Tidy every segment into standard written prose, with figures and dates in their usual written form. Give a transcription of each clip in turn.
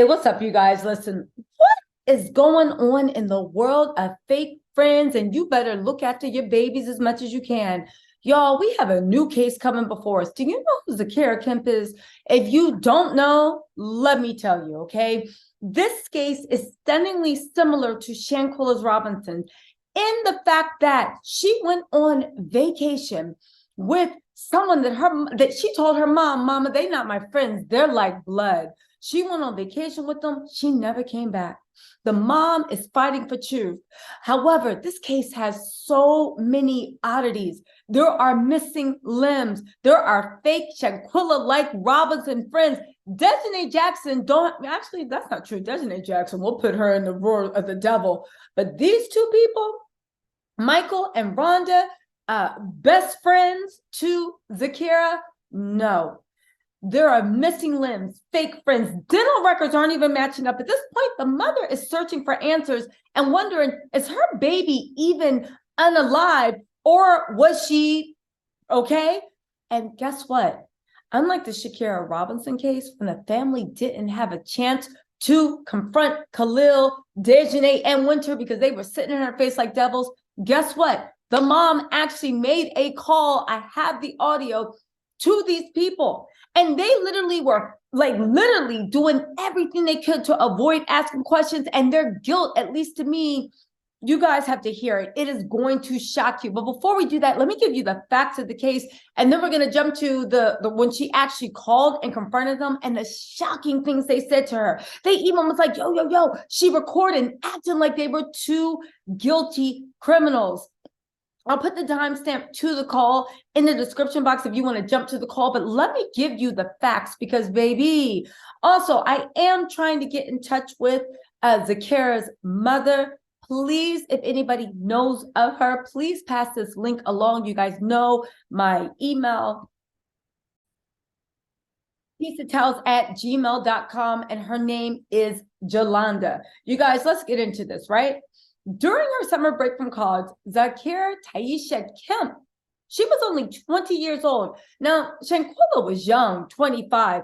Hey, what's up, you guys? Listen, what is going on in the world of fake friends? And you better look after your babies as much as you can. Y'all, we have a new case coming before us. Do you know who Zkira Kemp is? If you don't know, let me tell you, okay? This case is stunningly similar to Shanquella's Robinson in the fact that she went on vacation with someone that she told her mom, Mama, they not my friends, they're like blood. She went on vacation with them. She never came back. The mom is fighting for truth. However, this case has so many oddities. There are missing limbs. There are fake Shanquella-like Robinson friends. Desiree Jackson actually, that's not true. Desiree Jackson, we'll put her in the roar of the devil. But these two people, Michael and Rhonda, best friends to Zkira, no. There are missing limbs, fake friends. Dental records aren't even matching up. At this point, the mother is searching for answers and wondering, is her baby even unalive, or was she okay? And guess what? Unlike the Zkira Robinson case, when the family didn't have a chance to confront Khalil, Dejanay, and Winter because they were sitting in her face like devils, guess what? The mom actually made a call. I have the audio to these people. And they literally were literally doing everything they could to avoid asking questions. And their guilt, at least to me, you guys have to hear it. It is going to shock you. But before we do that, let me give you the facts of the case. And then we're going to jump to the when she actually called and confronted them and the shocking things they said to her. They even was like, yo. She recorded acting like they were two guilty criminals. I'll put the timestamp to the call in the description box if you want to jump to the call, but let me give you the facts because, baby, also, I am trying to get in touch with Zkira's mother. Please, if anybody knows of her, please pass this link along. You guys know my email, tisatells@gmail.com, and her name is Jolanda. You guys, let's get into this, right? During her summer break from college, Zkira Taisha Kemp, she was only 20 years old. Now, Shanquella was young, 25.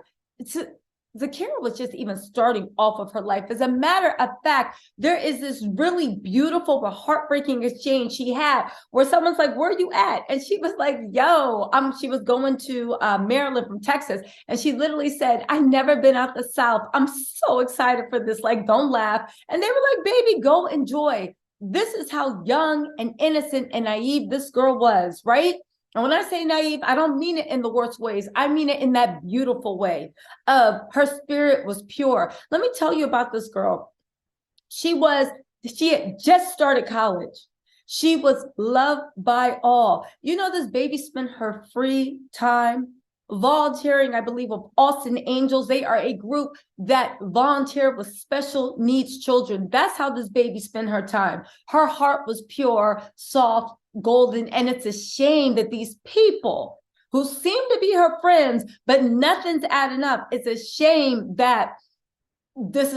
Zkira was just even starting off of her life. As a matter of fact, there is this really beautiful but heartbreaking exchange she had where someone's like, where are you at? And she was like, yo, she was going to Maryland from Texas. And she literally said, I've never been out the South. I'm so excited for this. Like, don't laugh. And they were like, baby, go enjoy. This is how young and innocent and naive this girl was, right? And when I say naive, I don't mean it in the worst ways. I mean it in that beautiful way of her spirit was pure. Let me tell you about this girl. She had just started college. She was loved by all. You know, this baby spent her free time volunteering, I believe, with Austin Angels. They are a group that volunteer with special needs children. That's how this baby spent her time. Her heart was pure, soft, golden, and it's a shame that these people who seem to be her friends, but nothing's adding up. It's a shame that those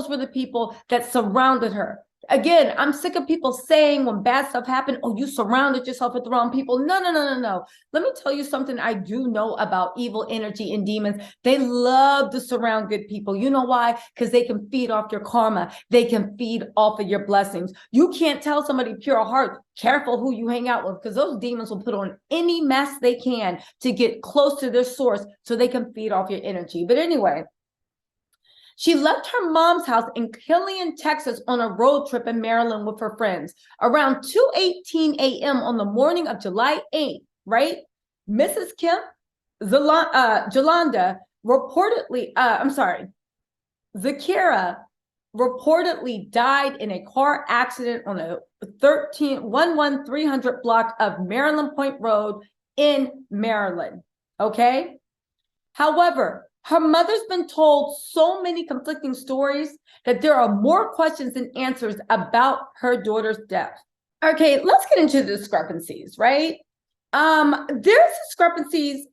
were the people that surrounded her. Again, I'm sick of people saying when bad stuff happened, oh, you surrounded yourself with the wrong people. No. Let me tell you something I do know about evil energy and demons. They love to surround good people. You know why? Because they can feed off your karma. They can feed off of your blessings. You can't tell somebody pure heart, careful who you hang out with, because those demons will put on any mask they can to get close to their source so they can feed off your energy. But anyway, she left her mom's house in Killeen, Texas on a road trip in Maryland with her friends. Around 2:18 a.m. on the morning of July 8th, right? Mrs. Kemp, Zkira reportedly died in a car accident on a 11300 block of Maryland Point Road in Maryland, okay? However, her mother's been told so many conflicting stories that there are more questions than answers about her daughter's death. Okay, let's get into the discrepancies, right? There's discrepancies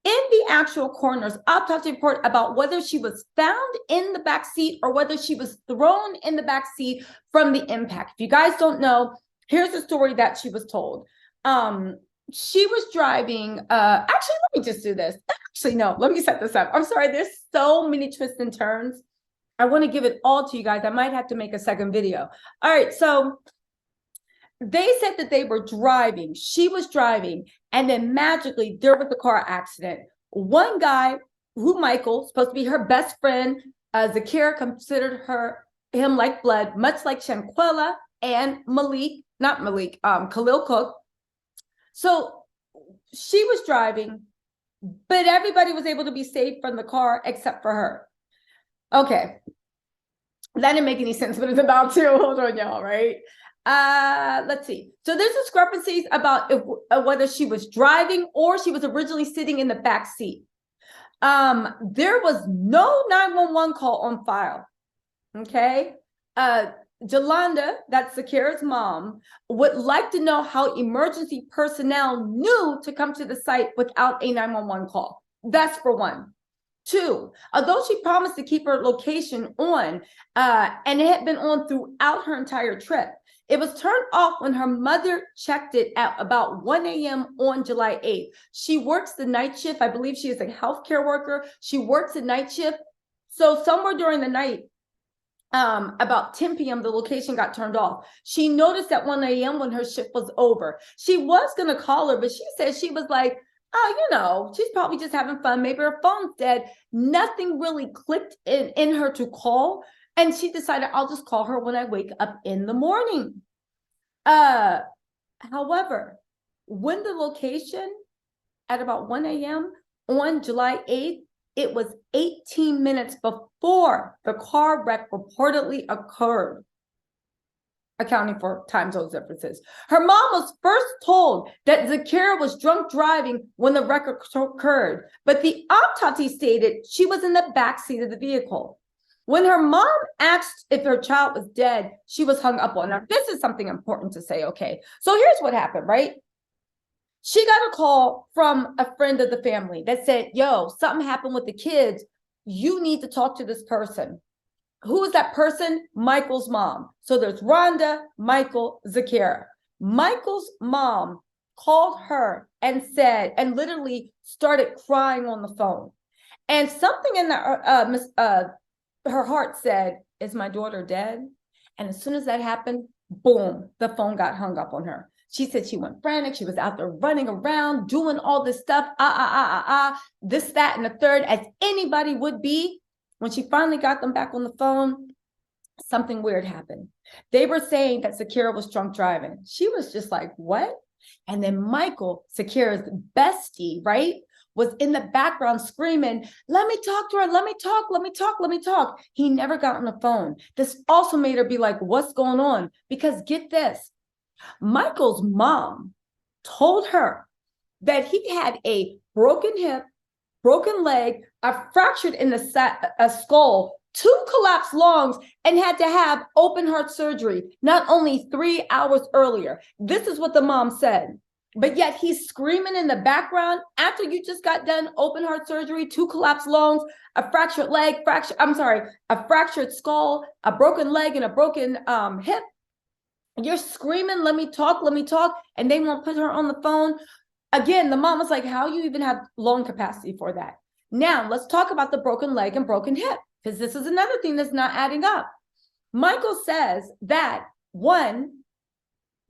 in the actual coroner's autopsy report about whether she was found in the back seat or whether she was thrown in the back seat from the impact. If you guys don't know, here's the story that she was told. she was driving, actually, let me just do this. Actually, no, let me set this up. I'm sorry, there's so many twists and turns. I want to give it all to you guys. I might have to make a second video. All right, so they said that they were driving. She was driving, and then magically there was a car accident. One guy, who Michael, supposed to be her best friend, Zkira considered him like blood, much like Shanquella and Khalil Cook. So she was driving, but everybody was able to be saved from the car except for her. Okay. That didn't make any sense, but it's about to. Hold on, y'all, right? Let's see. So there's discrepancies about whether she was driving or she was originally sitting in the back seat. There was no 911 call on file. Okay. Jolanda, that's Zkira's mom, would like to know how emergency personnel knew to come to the site without a 911 call. That's for one. Two, although she promised to keep her location on, and it had been on throughout her entire trip, it was turned off when her mother checked it at about 1 a.m. on July 8th. She works the night shift. I believe she is a healthcare worker. She works the night shift. So somewhere during the night, about 10 p.m., the location got turned off. She noticed at 1 a.m. when her shift was over. She was going to call her, but she said she was like, oh, she's probably just having fun. Maybe her phone's dead. Nothing really clicked in her to call. And she decided, I'll just call her when I wake up in the morning. However, when the location at about 1 a.m. on July 8th, it was 18 minutes before the car wreck reportedly occurred, accounting for time zone differences. Her mom was first told that Zkira was drunk driving when the wreck occurred, but the autopsy stated she was in the back seat of the vehicle. When her mom asked if her child was dead, she was hung up on her. This is something important to say, okay? So here's what happened, right? She got a call from a friend of the family that said, yo, something happened with the kids. You need to talk to this person. Who is that person? Michael's mom. So there's Rhonda, Michael, Zkira. Michael's mom called her and said, and literally started crying on the phone. And something in her heart said, is my daughter dead? And as soon as that happened, boom, the phone got hung up on her. She said she went frantic. She was out there running around, doing all this stuff, this, that, and the third, as anybody would be. When she finally got them back on the phone, something weird happened. They were saying that Zkira was drunk driving. She was just like, what? And then Michael, Zkira's bestie, right, was in the background screaming, let me talk to her, let me talk, let me talk, let me talk. He never got on the phone. This also made her be like, what's going on? Because get this, Michael's mom told her that he had a broken hip, broken leg, a fractured in the skull, 2 collapsed lungs, and had to have open heart surgery not only 3 hours earlier. This is what the mom said. But yet he's screaming in the background after you just got done open heart surgery, 2 collapsed lungs, a fractured leg, a fractured skull, a broken leg, and a broken hip. You're screaming, let me talk, and they won't put her on the phone. Again, the mom was like, how you even have lung capacity for that? Now, let's talk about the broken leg and broken hip, because this is another thing that's not adding up. Michael says that, one,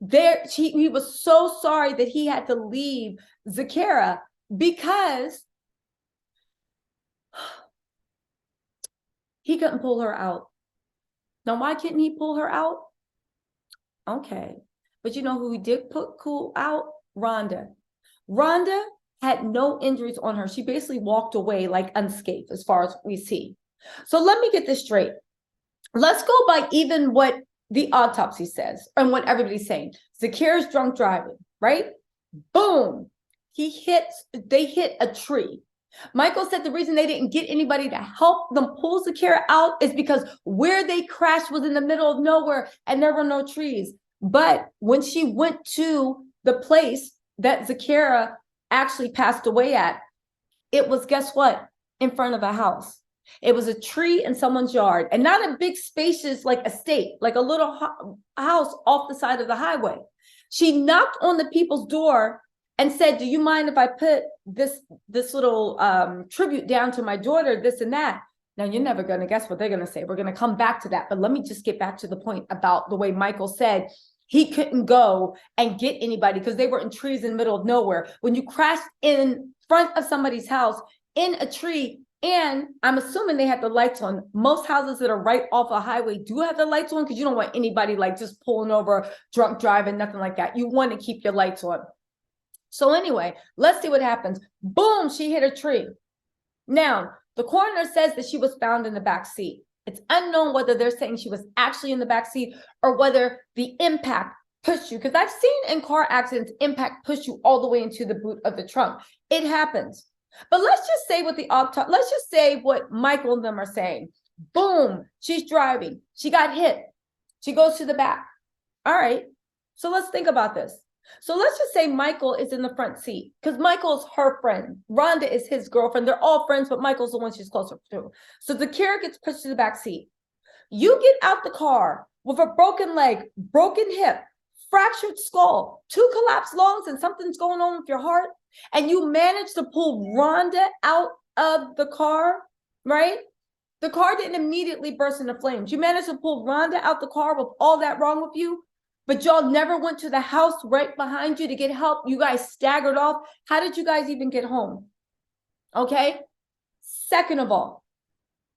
he was so sorry that he had to leave Zkira because he couldn't pull her out. Now, why couldn't he pull her out? Okay, but you know who he did pull out? Rhonda. Rhonda had no injuries on her. She basically walked away like unscathed as far as we see. So let me get this straight. Let's go by even what the autopsy says and what everybody's saying. Zkira's drunk driving, right? Boom. They hit a tree. Michael said the reason they didn't get anybody to help them pull Zkira out is because where they crashed was in the middle of nowhere and there were no trees. But when she went to the place that Zkira actually passed away at, it was, guess what? In front of a house. It was a tree in someone's yard, and not a big spacious like estate, like a little house off the side of the highway. She knocked on the people's door and said, do you mind if I put this little tribute down to my daughter, this and that? Now, you're never going to guess what they're going to say. We're going to come back to that. But let me just get back to the point about the way Michael said he couldn't go and get anybody because they were in trees in the middle of nowhere. When you crash in front of somebody's house in a tree, and I'm assuming they had the lights on. Most houses that are right off a highway do have the lights on because you don't want anybody like just pulling over, drunk driving, nothing like that. You want to keep your lights on. So anyway, let's see what happens. Boom, she hit a tree. Now, the coroner says that she was found in the back seat. It's unknown whether they're saying she was actually in the back seat or whether the impact pushed you. Because I've seen in car accidents, impact push you all the way into the boot of the trunk. It happens. But let's just say let's just say what Michael and them are saying. Boom, she's driving. She got hit. She goes to the back. All right. So let's think about this. So let's just say Michael is in the front seat because Michael's her friend. Rhonda is his girlfriend. They're all friends, but Michael's the one she's closer to. So Zkira gets pushed to the back seat. You get out the car with a broken leg, broken hip, fractured skull, 2 collapsed lungs, and something's going on with your heart, and you manage to pull Rhonda out of the car, right? The car didn't immediately burst into flames. You managed to pull Rhonda out the car with all that wrong with you, but y'all never went to the house right behind you to get help. You guys staggered off. How did you guys even get home? Okay. Second of all,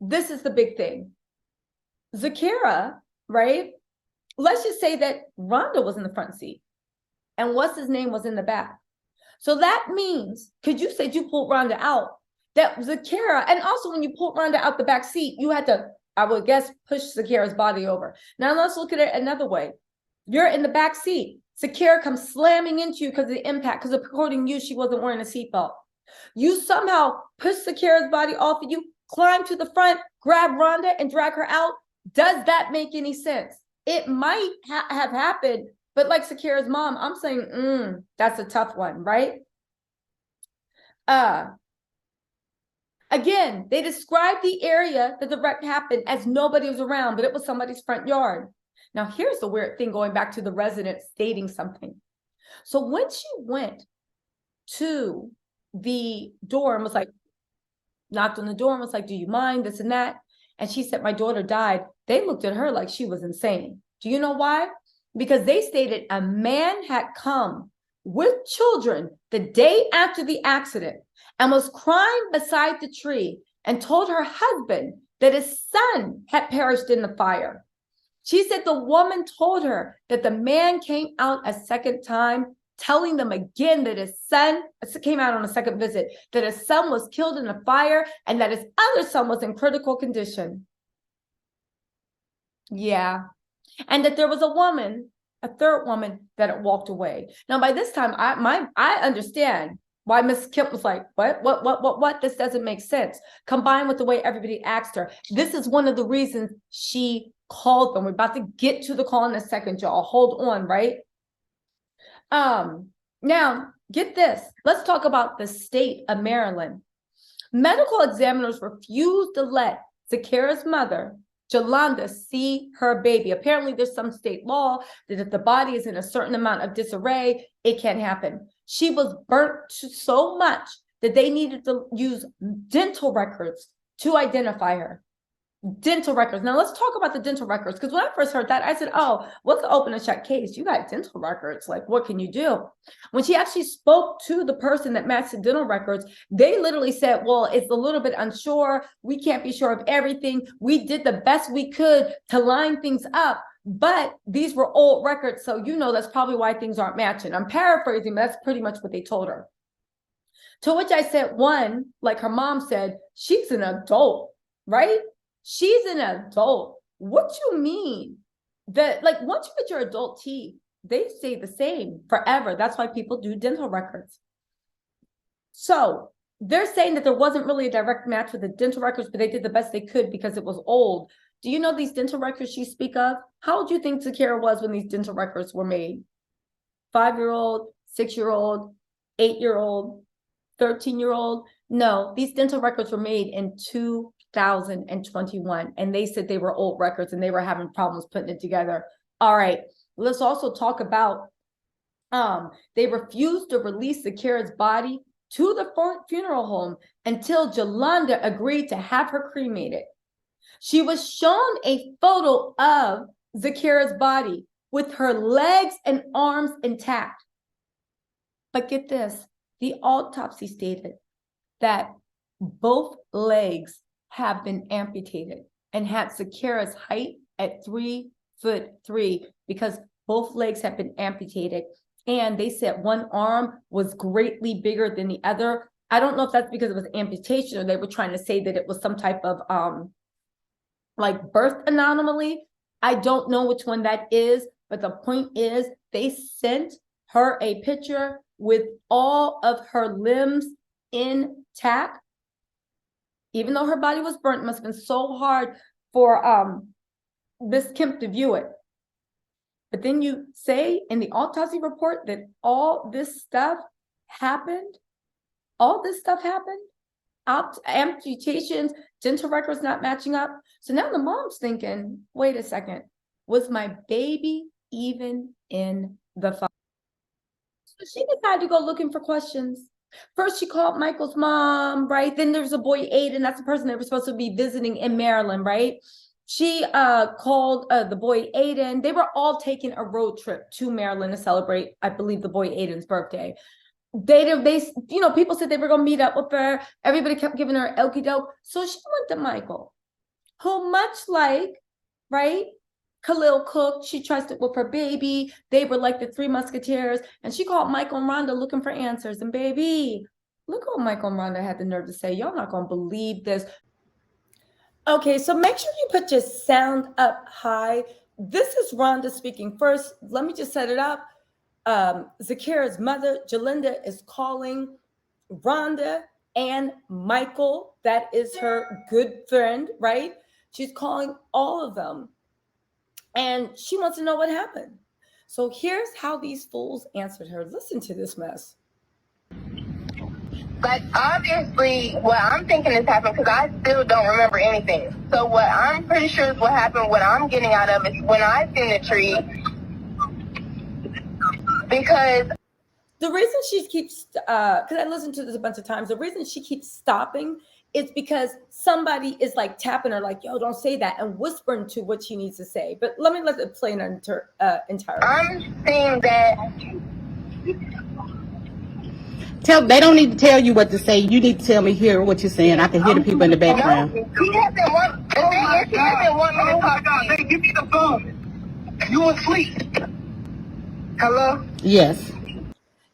this is the big thing. Zkira, right? Let's just say that Rhonda was in the front seat and what's his name was in the back. So that means, because you said you pulled Rhonda out, that Zkira, and also when you pulled Rhonda out the back seat, you had to, I would guess, push Zkira's body over. Now let's look at it another way. You're in the back seat. Zkira comes slamming into you because of the impact, because according to you, she wasn't wearing a seatbelt. You somehow push Zkira's body off of you, climb to the front, grab Rhonda and drag her out. Does that make any sense? It might have happened, but like Zkira's mom, I'm saying, that's a tough one, right? Again, they described the area that the wreck happened as nobody was around, but it was somebody's front yard. Now, here's the weird thing going back to the resident stating something. So when she went to the door and was like, knocked on the door and was like, do you mind this and that? And she said, my daughter died. They looked at her like she was insane. Do you know why? Because they stated a man had come with children the day after the accident and was crying beside the tree and told her husband that his son had perished in the fire. She said the woman told her that the man came out a second time, telling them again that his son came out on a second visit, that his son was killed in a fire and that his other son was in critical condition. Yeah. And that there was a woman, a third woman, that had walked away. Now, by this time, I understand why Miss Kemp was like, what? This doesn't make sense. Combined with the way everybody asked her. This is one of the reasons she called them. We're about to get to the call in a second, y'all. Hold on, right? Now, get this. Let's talk about the state of Maryland. Medical examiners refused to let Zkira's mother, Jolanda, see her baby. Apparently, there's some state law that if the body is in a certain amount of disarray, it can't happen. She was burnt so much that they needed to use dental records to identify her. Dental records. Now let's talk about the dental records, because when I first heard that, I said, oh, what's the open and shut case? You got dental records. Like, what can you do? When she actually spoke to the person that matched the dental records, they literally said, well, it's a little bit unsure. We can't be sure of everything. We did the best we could to line things up, but these were old records. So, that's probably why things aren't matching. I'm paraphrasing, but that's pretty much what they told her. To which I said, one, like her mom said, she's an adult, right? She's an adult. What you mean? That, like, once you get your adult teeth, they stay the same forever. That's why people do dental records. So they're saying that there wasn't really a direct match with the dental records, but they did the best they could because it was old. Do you know these dental records she speak of? How old do you think Zkira was when these dental records were made? 5-year-old, 6-year-old, 8-year-old, 13-year-old? No, these dental records were made in 2021, and they said they were old records and they were having problems putting it together. All right, let's also talk about They refused to release Zkira's body to the funeral home until Jolanda agreed to have her cremated. She was shown a photo of Zkira's body with her legs and arms intact. But get this, the autopsy stated that both legs have been amputated and had Zkira's height at 3'3" because both legs have been amputated. And they said one arm was greatly bigger than the other. I don't know if that's because it was amputation or they were trying to say that it was some type of like birth anomaly. I don't know which one that is, but the point is they sent her a picture with all of her limbs intact. Even though her body was burnt, it must have been so hard for Miss Kemp to view it. But then you say in the autopsy report that all this stuff happened. All this stuff happened. Amputations, dental records not matching up. So now the mom's thinking, wait a second, was my baby even in the file? So she decided to go looking for questions. First, she called Michael's mom, right? Then there's a boy, Aiden. That's the person they were supposed to be visiting in Maryland, right? She called the boy Aiden. They were all taking a road trip to Maryland to celebrate, I believe, the boy Aiden's birthday. They, people said they were gonna meet up with her. Everybody kept giving her elky doke. So she went to Michael, who much like, right, Khalil Cook, she trusted with her baby. They were like the Three Musketeers. And she called Michael and Rhonda looking for answers. And baby, look what Michael and Rhonda had the nerve to say. Y'all not gonna believe this. Okay, so make sure you put your sound up high. This is Rhonda speaking first. Let me just set it up. Zkira's mother, Jolinda, is calling Rhonda and Michael. That is her good friend, right? She's calling all of them. And she wants to know what happened. So here's how these fools answered her. Listen to this mess. Like, obviously, what I'm thinking is happened because I still don't remember anything. So what I'm pretty sure is what happened, what I'm getting out of is when I seen the tree, because the reason she keeps, because I listened to this a bunch of times, the reason she keeps stopping is because somebody is like tapping her like, yo, don't say that, and whispering to what she needs to say. But let it play in entirely. I'm saying that they don't need to tell you what to say. You need to tell me here what you're saying. I can hear the people in the background. No, he doesn't want, the thing is, he doesn't want me to talk to you. Hey, give me the phone. You asleep? Hello? Yes.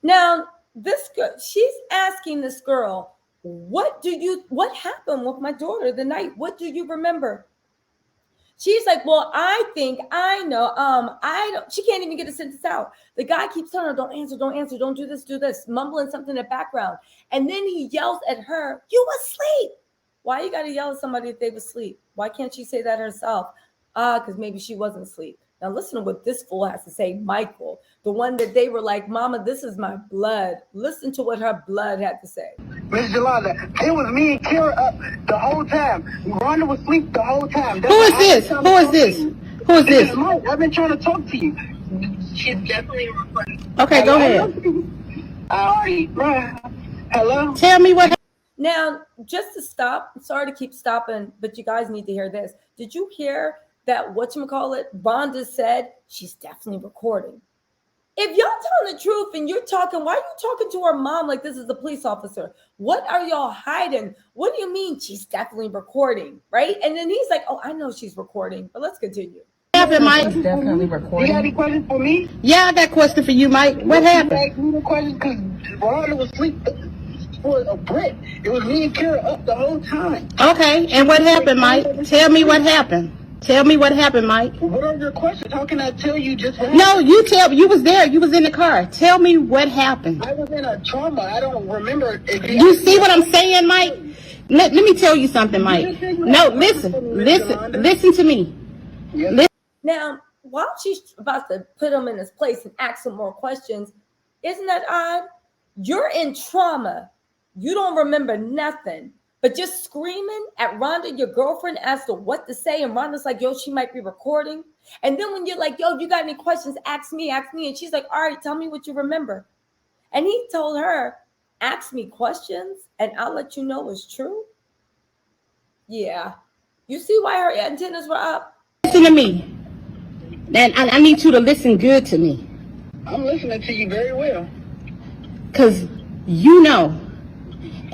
Now, this girl, she's asking this girl, what happened with my daughter the night? What do you remember? She's like, well, I think I know. She can't even get a sentence out. The guy keeps telling her, don't answer, don't do this, mumbling something in the background. And then he yells at her, you asleep. Why you gotta yell at somebody if they was asleep? Why can't she say that herself? Because maybe she wasn't asleep. Now listen to what this fool has to say, Michael, the one that they were like, mama, this is my blood. Listen to what her blood had to say. Miss Jolanda, it was me and Kira up the whole time. Rhonda was asleep the whole time. Who is this? Who is this? Who is this? Mike. I've been trying to talk to you. She's definitely recording. Okay, go ahead. All right. Hello? Tell me what happened. Now, just to stop, I'm sorry to keep stopping, but you guys need to hear this. Did you hear that Rhonda said she's definitely recording? If y'all telling the truth and you're talking, why are you talking to her mom like this is a police officer? What are y'all hiding? What do you mean she's definitely recording, right? And then he's like, oh, I know she's recording, but let's continue. What happened, Mike? She's definitely recording. You got any questions for me? Yeah, I got a question for you, Mike. What happened? You asked me the question because Rhonda was asleep for a brick. It was me and Kira up the whole time. Okay, and what happened, Mike? Tell me what happened. Tell me what happened, Mike. What are your questions? How can I tell you just what No, you tell. You was there. You was in the car. Tell me what happened. I was in a trauma. I don't remember exactly. You see what I'm saying, Mike? Let me tell you something, Mike. No, listen to me. Yes. Now, while she's about to put him in his place and ask him more questions, isn't that odd? You're in trauma. You don't remember nothing. But just screaming at Rhonda, your girlfriend, as to what to say, and Rhonda's like, yo, she might be recording. And then when you're like, yo, you got any questions, ask me. And she's like, all right, tell me what you remember. And he told her, ask me questions and I'll let you know it's true. Yeah. You see why her antennas were up? Listen to me. And I need you to listen good to me. I'm listening to you very well. Because you know,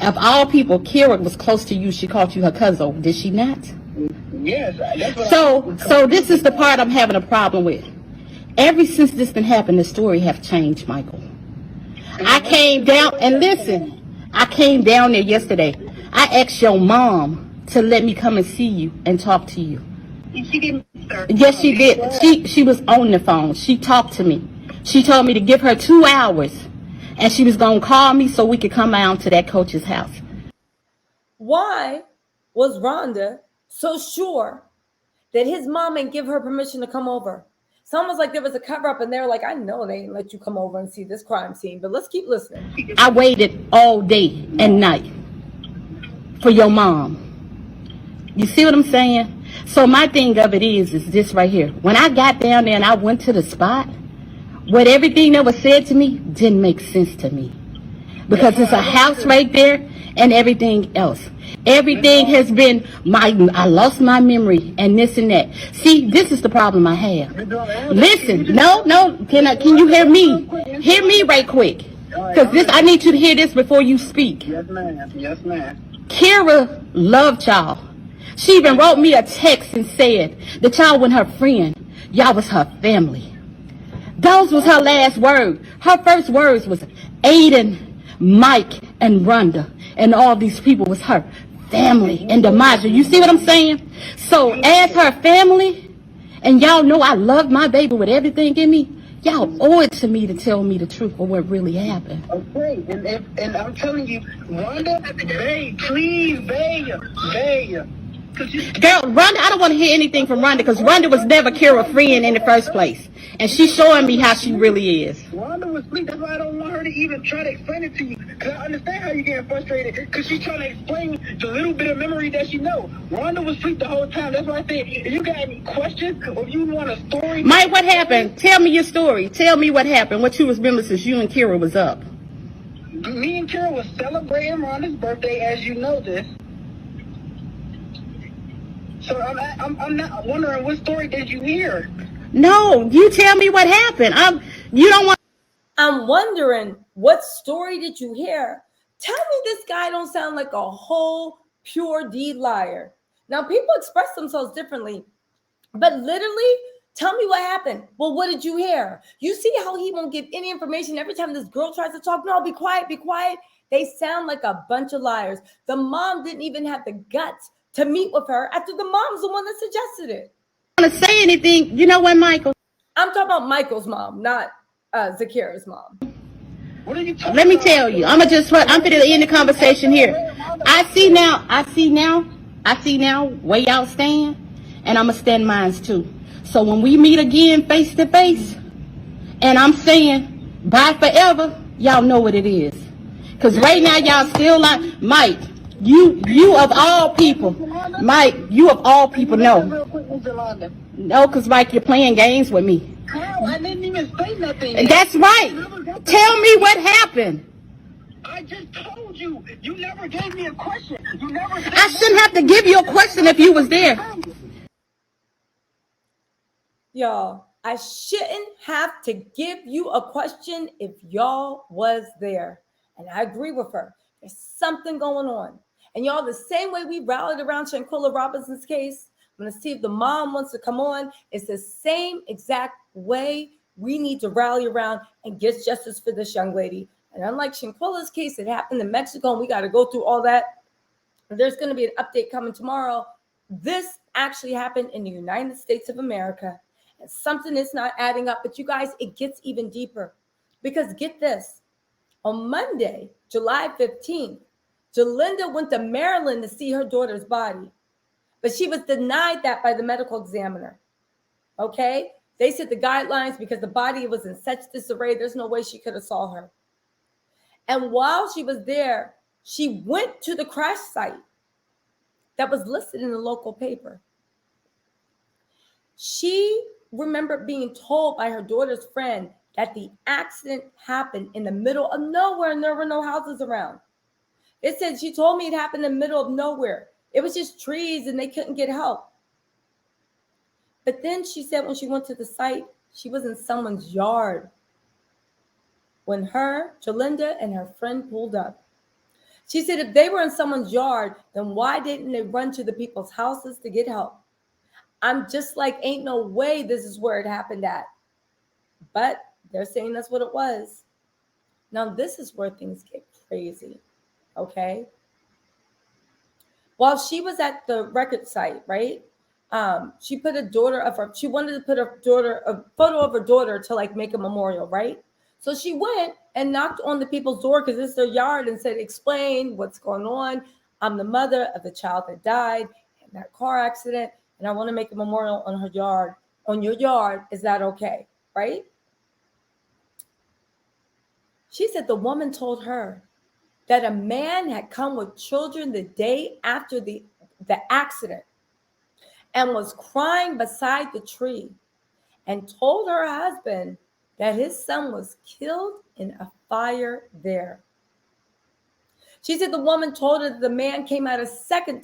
of all people, Kira was close to you. She called you her cousin. Did she not? Yes. That's what So this is the part I'm having a problem with. Ever since this been happened, the story have changed, Michael. I came down, and listen, I came down there yesterday. I asked your mom to let me come and see you and talk to you. She didn't. Yes, she did. She was on the phone. She talked to me. She told me to give her 2 hours, and she was going to call me so we could come down to that coach's house. Why was Rhonda so sure that his mom ain't give her permission to come over? It's almost like there was a cover up and they're like, I know they ain't let you come over and see this crime scene, but let's keep listening. I waited all day and night for your mom. You see what I'm saying? So my thing of it is this right here. When I got down there and I went to the spot, what everything that was said to me didn't make sense to me. Because it's a house right there and everything else. Everything has been I lost my memory and this and that. See, this is the problem I have. Listen, no, can you hear me? Hear me right quick. Because I need you to hear this before you speak. Yes, ma'am. Yes, ma'am. Kira loved y'all. She even wrote me a text and said that y'all weren't her friend. Y'all was her family. Those was her last word. Her first words was Aiden, Mike, and Rhonda. And all these people was her family and Demaja. You see what I'm saying? So as her family, and y'all know I love my baby with everything in me, y'all owe it to me to tell me the truth of what really happened. Okay, and I'm telling you, Rhonda, babe, please, babe. Girl, Rhonda, I don't want to hear anything from Rhonda because Rhonda was never Kira's friend in the first place. And she's showing me how she really is. Rhonda was asleep. That's why I don't want her to even try to explain it to you. Because I understand how you're getting frustrated. Because she's trying to explain the little bit of memory that she knows. Rhonda was asleep the whole time. That's why I said, if you got any questions or if you want a story. Mike, what happened? Tell me your story. Tell me what happened. What you was remembering since you and Kira was up. Me and Kira was celebrating Rhonda's birthday, as you know this. So I'm not wondering, what story did you hear? No, you tell me what happened. You don't want. I'm wondering, what story did you hear? Tell me this guy don't sound like a whole pure D liar. Now, people express themselves differently, but literally, tell me what happened. Well, what did you hear? You see how he won't give any information every time this girl tries to talk? No, be quiet, be quiet. They sound like a bunch of liars. The mom didn't even have the guts to meet with her after the mom's the one that suggested it. Want to say anything? You know what, Michael? I'm talking about Michael's mom, not Zkira's mom. What are you talking Let me about? tell you. I'm going to end the conversation here. I see now where y'all stand, and I'm going to stand mine too. So when we meet again face to face, and I'm saying bye forever, y'all know what it is. Because right now y'all still like, Mike, you of all people, Mike, you of all people know. No, because Mike, you're playing games with me. How? I didn't even say nothing. That's right. Tell me what happened. I just told you. You never gave me a question. You never. I shouldn't have to give you a question if you was there. Y'all, I shouldn't have to give you a question if y'all was there. And I agree with her. There's something going on. And y'all, the same way we rallied around Shanquella Robinson's case, I'm going to see if the mom wants to come on. It's the same exact way we need to rally around and get justice for this young lady. And unlike Shanquella's case, it happened in Mexico, and we got to go through all that. There's going to be an update coming tomorrow. This actually happened in the United States of America. And something is not adding up. But you guys, it gets even deeper. Because get this. On Monday, July 15th, Jalinda went to Maryland to see her daughter's body. But she was denied that by the medical examiner. Okay? They said the guidelines, because the body was in such disarray, there's no way she could have saw her. And while she was there, she went to the crash site that was listed in the local paper. She remembered being told by her daughter's friend that the accident happened in the middle of nowhere and there were no houses around. It said she told me it happened in the middle of nowhere. It was just trees and they couldn't get help. But then she said when she went to the site, she was in someone's yard when her, Jalinda, and her friend pulled up. She said if they were in someone's yard, then why didn't they run to the people's houses to get help? I'm just like, ain't no way this is where it happened at. But they're saying that's what it was. Now, this is where things get crazy, okay? While she was at the record site, right? She put she wanted to put a photo of her daughter to like make a memorial, right? So she went and knocked on the people's door because it's their yard and said, explain what's going on. I'm the mother of the child that died in that car accident, and I want to make a memorial on your yard. Is that okay? Right? She said the woman told her that a man had come with children the day after the accident and was crying beside the tree and told her husband that his son was killed in a fire there. She said the woman told her that the man came out a second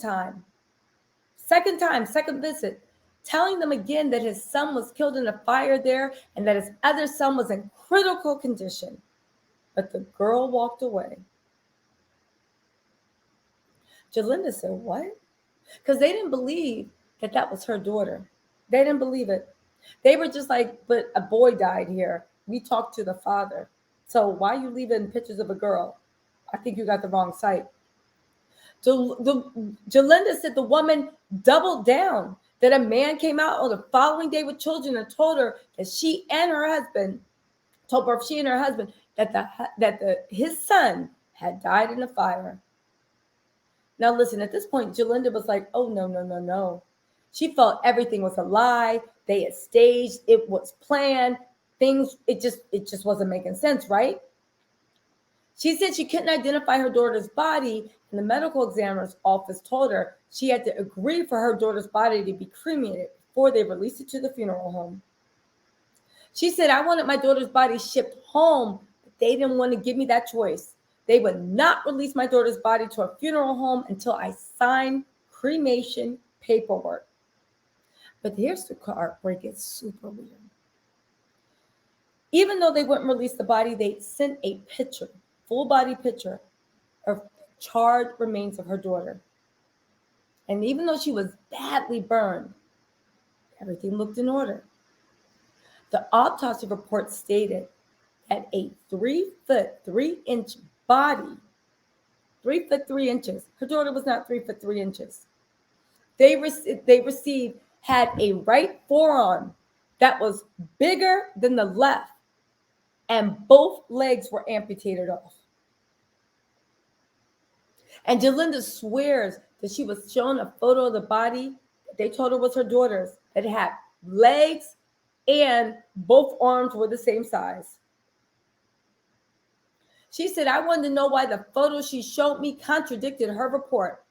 visit, telling them again that his son was killed in a fire there and that his other son was in critical condition. But the girl walked away. Jalinda said, what? Because they didn't believe that was her daughter. They didn't believe it. They were just like, but a boy died here. We talked to the father. So why are you leaving pictures of a girl? I think you got the wrong site. Jalinda said the woman doubled down that a man came out on the following day with children and told her that she and her husband that his son had died in a fire. Now listen, at this point, Jalinda was like, oh, no. She felt everything was a lie. They had staged, it was planned. It just wasn't making sense, right? She said she couldn't identify her daughter's body, and the medical examiner's office told her she had to agree for her daughter's body to be cremated before they released it to the funeral home. She said, I wanted my daughter's body shipped home, but they didn't want to give me that choice. They would not release my daughter's body to a funeral home until I signed cremation paperwork. But here's the part where it gets super weird. Even though they wouldn't release the body, they sent a picture, full body picture of charred remains of her daughter. And even though she was badly burned, everything looked in order. The autopsy report stated that a 3'3" body, 3'3". Her daughter was not 3'3". They received had a right forearm that was bigger than the left, and both legs were amputated off. And Jalinda swears that she was shown a photo of the body that they told her was her daughter's, that it had legs and both arms were the same size. She said, I wanted to know why the photo she showed me contradicted her report.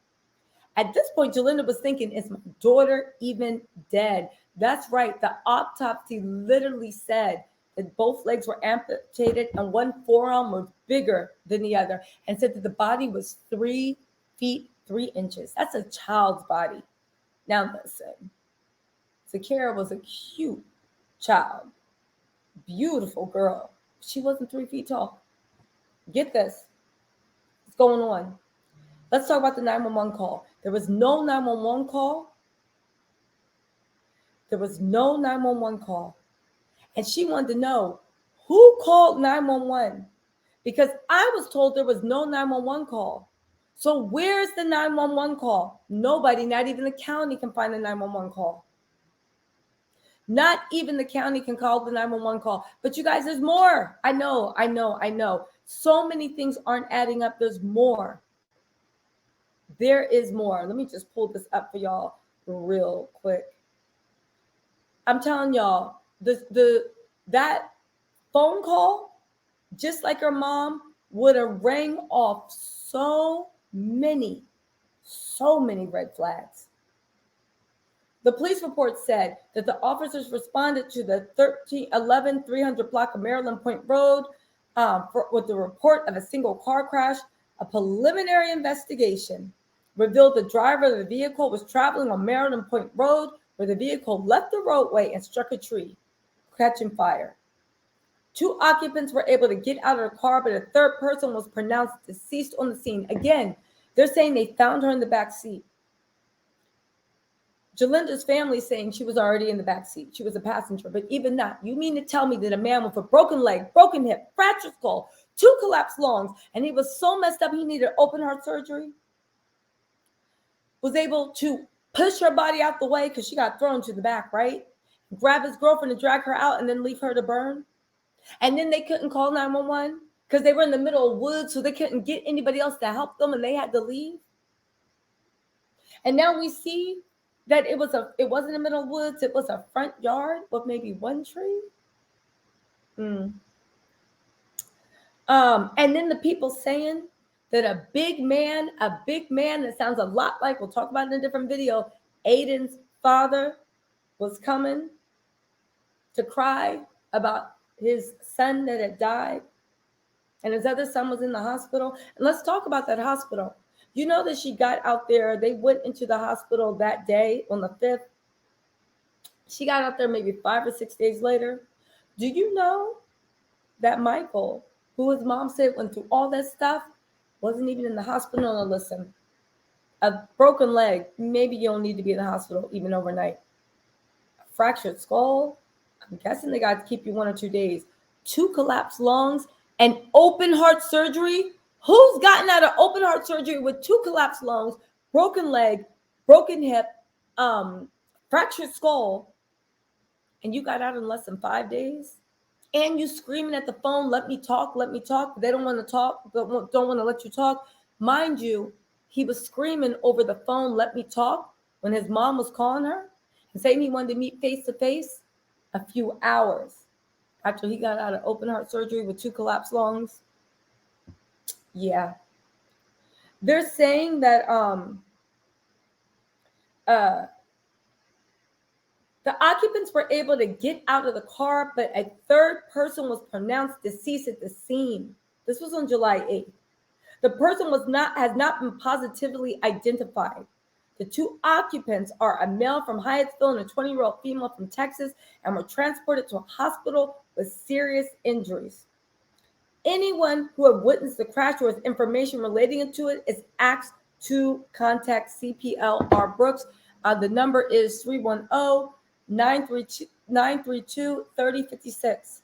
At this point, Jalinda was thinking, is my daughter even dead? That's right. The autopsy literally said that both legs were amputated and one forearm was bigger than the other, and said that the body was 3 feet 3 inches. That's a child's body. Now listen, Zkira was a cute child, beautiful girl. She wasn't 3 feet tall. Get this. What's going on? Let's talk about the 911 call. There was no 911 call. There was no 911 call. And she wanted to know who called 911, because I was told there was no 911 call. So where's the 911 call? Nobody, not even the county, can find the 911 call. Not even the county can call the 911 call. But you guys, there's more. I know. So many things aren't adding up. There's more. There is more. Let me just pull this up for y'all real quick. I'm telling y'all, that phone call, just like her mom, would have rang off so many So many red flags. The police report said that the officers responded to the 300 block of Maryland Point Road with the report of a single car crash. A preliminary investigation revealed the driver of the vehicle was traveling on Maryland Point Road, where the vehicle left the roadway and struck a tree, catching fire. 2 occupants were able to get out of the car, but a third person was pronounced deceased on the scene. Again, they're saying they found her in the back seat. Jalinda's family saying she was already in the back seat. She was a passenger, but even that, you mean to tell me that a man with a broken leg, broken hip, fractured skull, 2 collapsed lungs, and he was so messed up he needed open heart surgery, was able to push her body out the way because she got thrown to the back, right? Grab his girlfriend and drag her out and then leave her to burn? And then they couldn't call 911 because they were in the middle of woods, so they couldn't get anybody else to help them and they had to leave. And now we see that it wasn't in the middle of woods, it was a front yard with maybe 1 tree. And then the people saying that a big man that sounds a lot like, we'll talk about in a different video, Aiden's father was coming to cry about his son that had died, and his other son was in the hospital. And let's talk about that hospital. You know that she got out there, they went into the hospital that day on the 5th. She got out there maybe 5 or 6 days later. Do you know that Michael, who his mom said went through all that stuff, wasn't even in the hospital? No, listen, a broken leg, maybe you don't need to be in the hospital even overnight. A fractured skull, I'm guessing they got to keep you 1 or 2 days. 2 collapsed lungs and open heart surgery. Who's gotten out of open heart surgery with 2 collapsed lungs, broken leg, broken hip, fractured skull, and you got out in less than 5 days? And you screaming at the phone, let me talk, let me talk. They don't want to talk, don't want to let you talk. Mind you, he was screaming over the phone, let me talk, when his mom was calling her and saying he wanted to meet face to face a few hours after he got out of open heart surgery with 2 collapsed lungs. Yeah. They're saying that the occupants were able to get out of the car, but a third person was pronounced deceased at the scene. This was on July 8th. The person has not been positively identified. The 2 occupants are a male from Hyattsville and a 20-year-old female from Texas, and were transported to a hospital with serious injuries. Anyone who have witnessed the crash or has information relating to it is asked to contact CPLR Brooks. The number is 310-932-3056.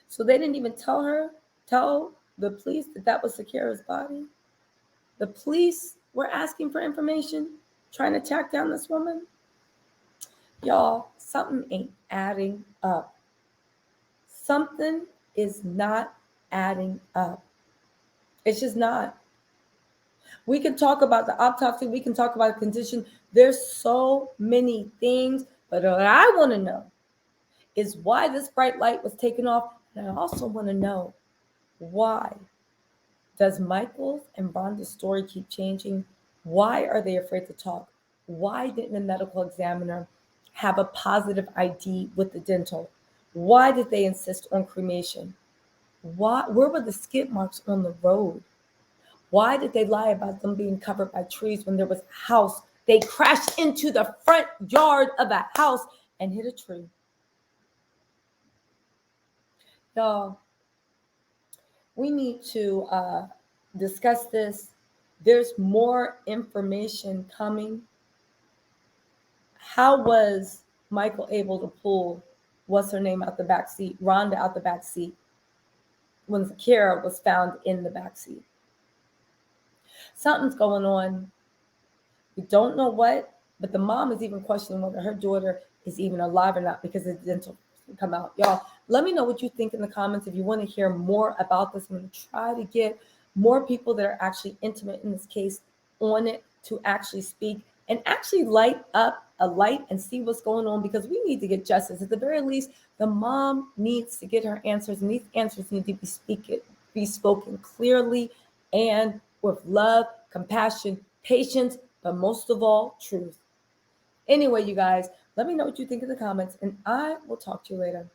So they didn't even tell the police that was Zkira's body. The police were asking for information, trying to track down this woman. Y'all, something ain't adding up. Something is not adding up. It's just not. We can talk about the autopsy. We can talk about the condition. There's so many things. But what I want to know is why this bright light was taken off. And I also want to know, why does Michael's and Rhonda's story keep changing? Why are they afraid to talk? Why didn't the medical examiner have a positive ID with the dental? Why did they insist on cremation? Where were the skid marks on the road? Why did they lie about them being covered by trees when there was a house? They crashed into the front yard of a house and hit a tree. Y'all, we need to discuss this. There's more information coming. How was Michael able to pull what's her name out the back seat, Rhonda out the back seat, when Zkira was found in the back seat? Something's going on. We don't know what, but the mom is even questioning whether her daughter is even alive or not because the dental come out. Y'all, let me know what you think in the comments. If you want to hear more about this, I'm going to try to get more people that are actually intimate in this case on it to actually speak and actually light up a light and see what's going on, because we need to get justice. At the very least, the mom needs to get her answers, and these answers need to be spoken clearly and with love, compassion, patience, but most of all, truth. Anyway, you guys, let me know what you think in the comments, and I will talk to you later.